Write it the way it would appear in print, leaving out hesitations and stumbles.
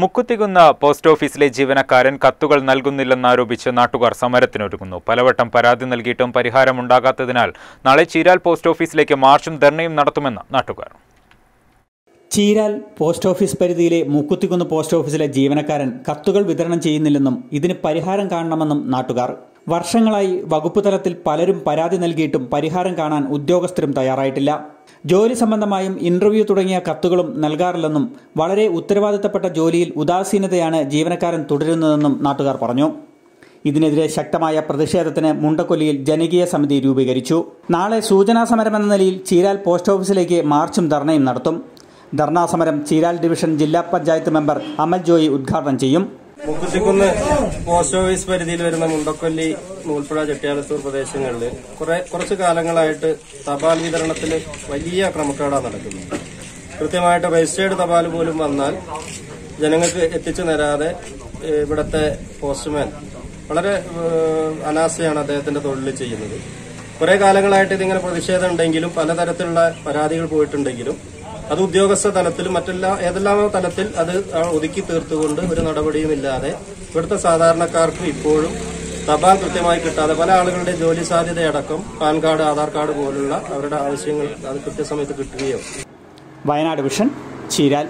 മുക്കുത്തികുന്ന post ഓഫീസിലെ ജീവനക്കാരൻ കത്തുകൾ നൽകുന്നില്ലെന്നാരോപിച്ച് നാട്ടുകാർ സമരത്തിനൊരുങ്ങുന്നു. പലവട്ടം പരാതി നൽകിയിട്ടും പരിഹാരമുണ്ടാകാത്തതിനാൽ നാളെ ചീരാൽ പോസ്റ്റ് ഓഫീസിലേക്ക് മാർച്ചും ധർണയും നടത്തുമെന്ന് നാട്ടുകാർ. ചീരാൽ പോസ്റ്റ് ഓഫീസ് പരിധിയിലെ മുക്കുത്തികുന്ന് പോസ്റ്റ് ഓഫീസിലെ ജീവനക്കാരൻ കത്തുകൾ വിതരണം ചെയ്യുന്നില്ലെന്നും ഇതിന് പരിഹാരം കാണണമെന്നും നാട്ടുകാർ. വർഷങ്ങളായി വകുപ്പ് തലത്തിൽ പലരും പരാതി നൽകിയിട്ടും പരിഹാരം കാണാൻ ഉദ്യോഗസ്ഥരും തയ്യാറായിട്ടില്ല. ജോലി സംബന്ധമായും ഇന്റർവ്യൂ തുടങ്ങിയ കത്തുകളും നൽകാറില്ലെന്നും വളരെ ഉത്തരവാദിത്തപ്പെട്ട ജോലിയിൽ ഉദാസീനതയാണ് ജീവനക്കാരൻ തുടരുന്നതെന്നും നാട്ടുകാർ പറഞ്ഞു. ഇതിനെതിരെ ശക്തമായ പ്രതിഷേധത്തിന് മുണ്ടക്കൊല്ലിയിൽ ജനകീയ സമിതി രൂപീകരിച്ചു. നാളെ സൂചനാ സമരമെന്ന നിലയിൽ ചീരാൽ പോസ്റ്റ് ഓഫീസിലേക്ക് മാർച്ചും ധർണയും നടത്തും. ധർണാ സമരം ചീരാൽ ഡിവിഷൻ ജില്ലാ പഞ്ചായത്ത് മെമ്പർ അമൽ ജോയി ഉദ്ഘാടനം ചെയ്യും. മുക്കുത്തിക്കുന്ന് പോസ്റ്റ് ഓഫീസ് പരിധിയിൽ വരുന്ന മുണ്ടക്കൊല്ലി, നൂൽപ്പുഴ, ചെട്ടിയാലത്തൂർ പ്രദേശങ്ങളിൽ കുറച്ചു കാലങ്ങളായിട്ട് തപാൽ വിതരണത്തിൽ വലിയ ക്രമക്കേടാണ് നടക്കുന്നത്. കൃത്യമായിട്ട് രജിസ്റ്റേർഡ് തപാൽ പോലും വന്നാൽ ജനങ്ങൾക്ക് എത്തിച്ചു തരാതെ ഇവിടുത്തെ പോസ്റ്റ്മാൻ വളരെ അനാസ്ഥയാണ് അദ്ദേഹത്തിന്റെ തൊഴിൽ ചെയ്യുന്നത്. കുറെ കാലങ്ങളായിട്ട് ഇതിങ്ങനെ പ്രതിഷേധം ഉണ്ടെങ്കിലും പലതരത്തിലുള്ള പരാതികൾ പോയിട്ടുണ്ടെങ്കിലും അത് ഉദ്യോഗസ്ഥ തലത്തിലും ഏതെല്ലാമോ തലത്തിൽ അത് ഒതുക്കി തീർത്തുകൊണ്ട് ഒരു നടപടിയുമില്ലാതെ ഇവിടുത്തെ സാധാരണക്കാർക്ക് ഇപ്പോഴും തപാൽ കൃത്യമായി കിട്ടാതെ പല ആളുകളുടെ ജോലി സാധ്യതയടക്കം പാൻ കാർഡ്, ആധാർ കാർഡ് പോലുള്ള അവരുടെ ആവശ്യങ്ങൾ അത് കൃത്യസമയത്ത് കിട്ടുകയോ. വയനാട് വിഷൻ, ചീരാൽ.